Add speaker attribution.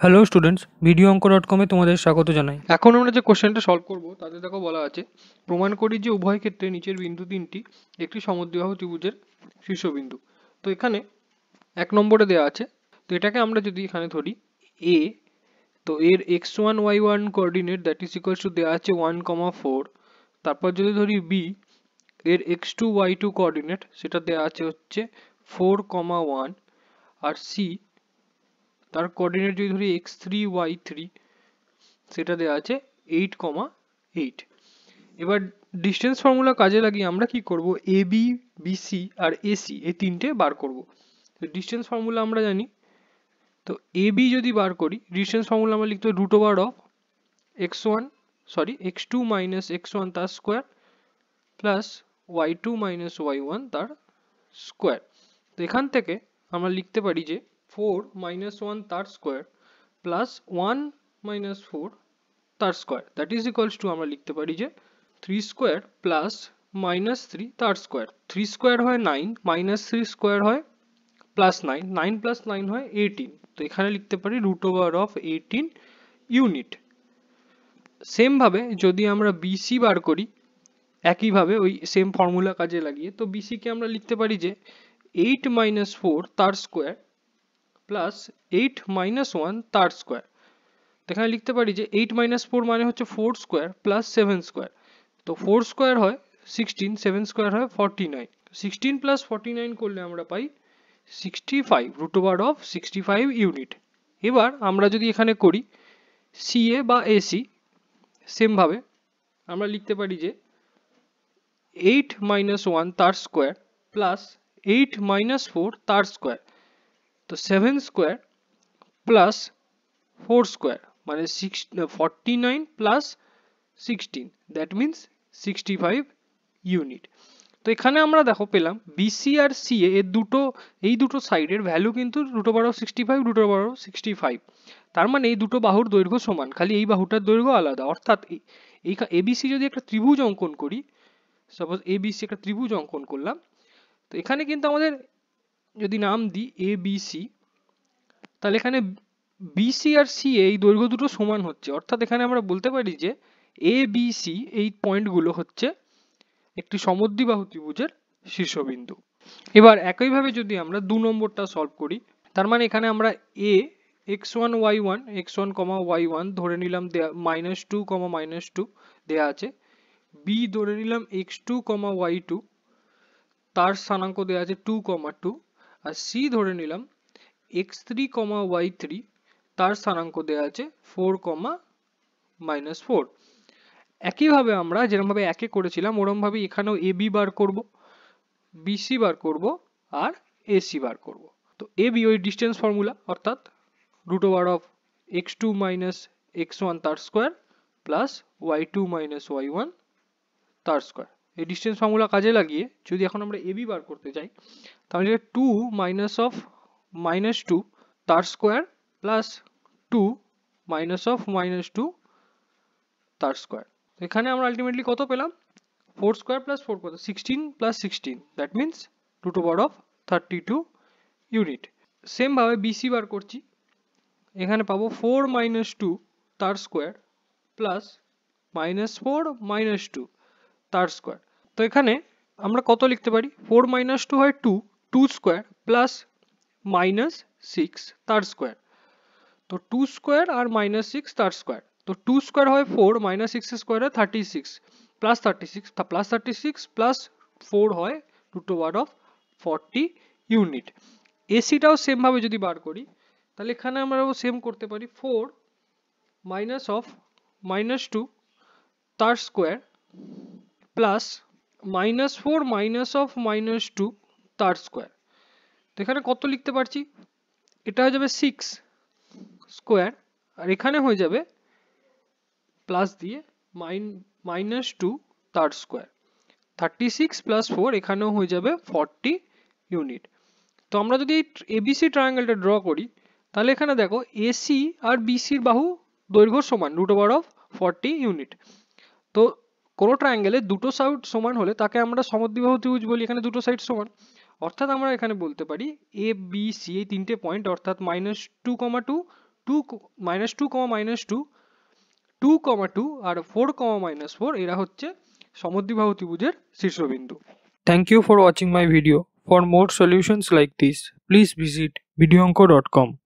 Speaker 1: Hello students, video অঙ্ক dot কমে তোমাদের স্বাগত জানাই। এখন আমরা যে কোশ্চেনটা সলভ করব তাতে দেখো বলা আছে, প্রমাণ করি যে উভয় ক্ষেত্রে নিচের বিন্দু তিনটি একটি সমদ্বিবাহু ত্রিভুজের শীর্ষবিন্দু। তো এখানে এক নম্বরে দেওয়া আছে, তো এটাকে আমরা যদি এখানে ধরি এ, তো এর x1 y1 coordinate that is equals to দেওয়া আছে 1,4। তারপর যদি ধরি বি, এর x2 y2 কোঅর্ডিনেট সেটা দেওয়া আছে হচ্ছে 4,1। আর সি, তার কোঅর্ডিনেট যদি ধরি x3 y3 সেটা দেওয়া আছে 8,8। এবার ডিস্টেন্স ফর্মুলা কাজে লাগিয়ে আমরা কি করব, A B, BC R AC এই তিনটে বার করব। তো ডিস্টেন্স ফর্মুলা আমরা জানি, তো এ বি যদি বার করি ডিস্টেন্স ফর্মুলা আমরা লিখতে হবে x2 মাইনাস x1 তার square plus y2 minus y1 তার স্কোয়ার। তো এখান থেকে আমরা লিখতে পারি যে 4 মাইনাস 1 তার স্কোয়ার প্লাস 1 মাইনাস 4 তার square that is equals to আমরা লিখতে পারি যে 3 স্কোয়ার প্লাস মাইনাস 3 তার স্কোয়ার। 3 স্কোয়ার হয় 9, মাইনাস 3 স্কোয়ার হয় প্লাস 9, 9 প্লাস 9 হয় 18। তো এখানে লিখতে পারি √18 ইউনিট। সেম ভাবে যদি আমরা বিসি বার করি একইভাবে ওই সেম ফর্মুলা কাজে লাগিয়ে, তো বিসি কে আমরা লিখতে পারি যে 8 মাইনাস 4 তার স্কোয়ার প্লাস 8 মাইনাস 1 তার স্কোয়ার। এখানে লিখতে পারি যে 8 মাইনাস 4 মানে হচ্ছে 4 স্কোয়ার প্লাস 7 স্কোয়ার। তো 4 স্কোয়ার হয় 16, 7 স্কোয়ার হয় 49। 16 প্লাস 49 করলে আমরা পাই 65, √65 ইউনিট। এবার আমরা যদি এখানে করি সিএ বা এসি, সেম ভাবে আমরা লিখতে পারি যে 8 মাইনাস 1 তার স্কোয়ার প্লাস 8 মাইনাস 4 তার স্কোয়ার। তো 7 স্কোয়ার প্লাস 4 স্কোয়ার মানে 49 প্লাস 16, দ্যাট মিনস 65 ইউনিট। তো এখানে আমরা দেখো পেলাম বিসি আর সিএ এর এই দুটো সাইডের ভ্যালু কিন্তু √65। তার মানে এই দুটো বাহুর দৈর্ঘ্য সমান, খালি এই বাহুটার দৈর্ঘ্য আলাদা। অর্থাৎ এই এবিসি যদি একটা ত্রিভুজ অঙ্কন করি, সাপোজ এবিসি একটা ত্রিভুজ অঙ্কন করলাম, তো এখানে কিন্তু আমাদের যদি নাম দিই এ বি সি, তাহলে এখানে বিসি আর সি এই দৈর্ঘ্য দুটো সমান হচ্ছে। অর্থাৎ এখানে আমরা বলতে পারি যে এ বি সি এই পয়েন্টগুলো হচ্ছে একটি সমদ্বিবাহু ত্রিভুজের শীর্ষবিন্দু। এবার একইভাবে যদি আমরা 2 নম্বরটা সলভ করি, তার মানে এখানে আমরা এ x1 y1 x1, y1 ধরে নিলাম -2, -2 দেয়া আছে। বি ধরে নিলাম x2, y2 তার স্থানাঙ্ক দেয়া আছে 2, 2। আর সি ধরে নিলাম x3, y3 তার স্থানাঙ্ক দেয়া আছে 4, -4। একইভাবে আমরা যেরকম ভাবে একে করেছিলাম ওরকম ভাবে এখানেও এ বি বার করব, বিসি বার করব আর এসি বার করব। তো এ বি ওই ডিস্টেন্স ফর্মুলা, অর্থাৎ √x2 মাইনাস x1 তার square plus y2 minus y1 তার স্কোয়ার। এই ডিস্টেন্স ফর্মুলা কাজে লাগিয়ে যদি এখন আমরা এ বি বার করতে চাই, তাহলে 2 মাইনাস অফ -2 তার স্কোয়ার প্লাস 2 মাইনাস অফ -2 তার স্কোয়ার। এখানে আমরা আলটিমেটলি কত পেলাম, 4 স্কোয়ার প্লাস 4 কত 16 plus 16, that means √32 unit. Same ভাবে বিসি বার করছি, এখানে পাবো 4 -2 তার স্কোয়ার প্লাস -4 -2 তার স্কোয়ার। তো এখানে আমরা কত লিখতে পারি, 4 -2 হয় 2 স্কোয়ার প্লাস -6 তার স্কোয়ার। তো 2 স্কোয়ার আর -6 তার স্কোয়ার। তো 2 স্কোয়ার হয় 4, -6 স্কোয়ার হয় 36 প্লাস 36 প্লাস 4 হয় √40 ইউনিট। এসিটাও সেম ভাবে যদি বার করি, তাহলে এখানে আমরা সেম করতে পারি 4 মাইনাস অফ -2 তার স্কোয়ার প্লাস -4 মাইনাস অফ -2 তার স্কোয়ার। তো এখানে কত লিখতে পারছি, এটা হয়ে যাবে 6 স্কোয়ার আর এখানে হয়ে যাবে প্লাস দিয়ে -2 তার স্কোয়ার। 36 প্লাস 4 এখানেও হয়ে যাবে 40 ইউনিট। তো আমরা যদি এবিসি ট্রায়াঙ্গেলটা ড্র করি, তাহলে এখানে দেখো এসি আর বিসির বাহু দৈর্ঘ্য সমান √40 ইউনিট। তো কোনো ট্রায়াঙ্গেলে দুটো সাইড সমান হলে তাকে আমরা সমদ্বিবাহু ত্রিভুজ বলি। এখানে দুটো সাইড সমান, অর্থাৎ আমরা এখানে বলতে পারি এ বি সি এই তিনটে পয়েন্ট, অর্থাৎ -2, 2, 2 -2, -2, 2, 2 আর 4, -4 এরা হচ্ছে সমদ্বিবাহু ত্রিভুজের শীর্ষবিন্দু। Thank you for watching my video. For more solutions like this, please visit videoanko.com.